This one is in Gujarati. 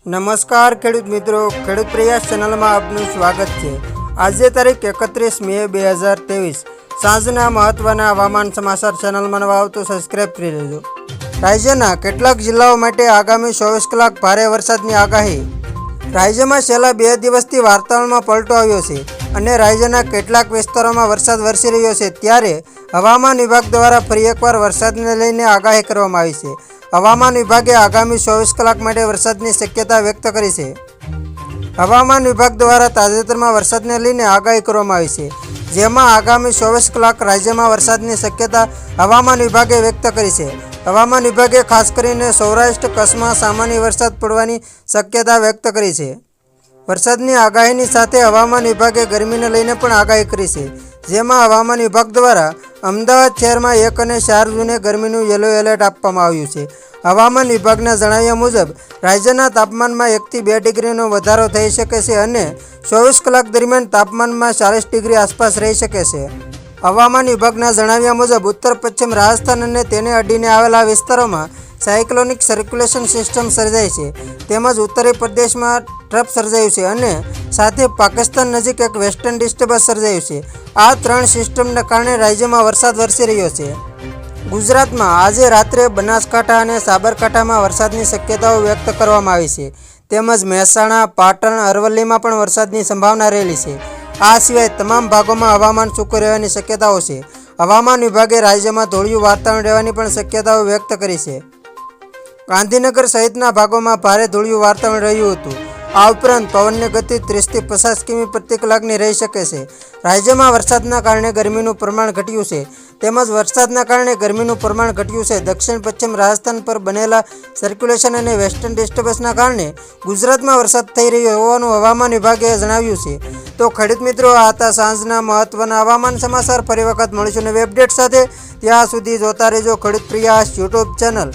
નમસ્કાર ખેડૂત મિત્રો, ખેડૂત પ્રયાસ ચેનલમાં આપનું સ્વાગત છે। આજે તારીખ 31 મે 2023 સાંજના મહત્વના હવામાન સમાચાર ચેનલમાં નવા આવો તો સબસ્ક્રાઇબ કરી લેજો। રાજ્યના કેટલાક જિલ્લાઓ માટે આગામી 24 કલાક ભારે વરસાદની આગાહી। રાજ્યમાં છેલ્લા 2 દિવસથી વાતાવરણમાં પલટો આવ્યો છે અને રાજ્યના કેટલાક વિસ્તારોમાં વરસાદ વરસી રહ્યો છે, ત્યારે હવામાન વિભાગ દ્વારા ફરી એકવાર વરસાદને લઈને આગાહી કરવામાં આવી છે। હવામાન વિભાગે આગામી 24 કલાક માટે વરસાદની શક્યતા વ્યક્ત કરી છે। હવામાન વિભાગ દ્વારા તાજેતરમાં વરસાદને લઈને આગાહી કરવામાં આવી છે, જેમાં આગામી 24 કલાક રાજ્યમાં વરસાદની શક્યતા હવામાન વિભાગે વ્યક્ત કરી છે। હવામાન વિભાગે ખાસ કરીને સૌરાષ્ટ્ર કચ્છમાં સામાન્ય વરસાદ પડવાની શક્યતા વ્યક્ત કરી છે। વરસાદની આગાહીની સાથે હવામાન વિભાગે ગરમીને લઈને પણ આગાહી કરી છે, જેમાં હવામાન વિભાગ દ્વારા અમદાવાદ શહેરમાં 1 અને 4 જૂને ગરમીનું યલો એલર્ટ આપવામાં આવ્યું છે। હવામાન વિભાગના જણાવ્યા મુજબ રાજ્યના તાપમાનમાં 1 થી 2 ડિગ્રીનો વધારો થઈ શકે છે અને 24 કલાક દરમિયાન તાપમાનમાં 40 ડિગ્રી આસપાસ રહી શકે છે। હવામાન વિભાગના જણાવ્યા મુજબ ઉત્તર પશ્ચિમ રાજસ્થાન અને તેને અડીને આવેલા વિસ્તારોમાં સાયક્લોનિક સર્ક્યુલેશન સિસ્ટમ સર્જાઈ છે, તેમજ ઉત્તરી પ્રદેશમાં ટ્રફ સર્જાયું છે અને સાથે પાકિસ્તાન નજીક એક વેસ્ટર્ન ડિસ્ટર્બન્સ સર્જાયું છે। આ 3 સિસ્ટમને કારણે રાજ્યમાં વરસાદ વરસી રહ્યો છે। ગુજરાતમાં આજે રાત્રે બનાસકાંઠા અને સાબરકાંઠામાં વરસાદની શક્યતાઓ વ્યક્ત કરવામાં આવી છે, તેમજ મહેસાણા, પાટણ, અરવલ્લીમાં પણ વરસાદની સંભાવના રહેલી છે। આ સિવાય તમામ ભાગોમાં હવામાન સૂકું રહેવાની શક્યતાઓ છે। હવામાન વિભાગે રાજ્યમાં ધોળિયું વાતાવરણ રહેવાની પણ શક્યતાઓ વ્યક્ત કરી છે। ગાંધીનગર સહિતના ભાગોમાં ભારે ધોળિયું વાતાવરણ રહ્યું હતું। આ ઉપરાંત પવનની ગતિ 30 થી 50 કિમી પ્રતિ કલાકની રહી શકે છે। રાજ્યમાં વરસાદના કારણે ગરમીનું પ્રમાણ ઘટ્યું છે, તેમજ વરસાદના કારણે ગરમીનું પ્રમાણ ઘટ્યું છે। દક્ષિણ પશ્ચિમ રાજસ્થાન પર બનેલા સર્ક્યુલેશન અને વેસ્ટર્ન ડિસ્ટર્બન્સના કારણે ગુજરાતમાં વરસાદ થઈ રહ્યો હોવાનું હવામાન વિભાગે જણાવ્યું છે। તો ખેડૂત મિત્રો, આ હતા સાંજના મહત્વના હવામાન સમાચાર। ફરી વખત મળીશું નવી અપડેટ સાથે। ત્યાં સુધી જોતા રહેજો ખેડૂત પ્રયાસ યુટ્યુબ ચેનલ।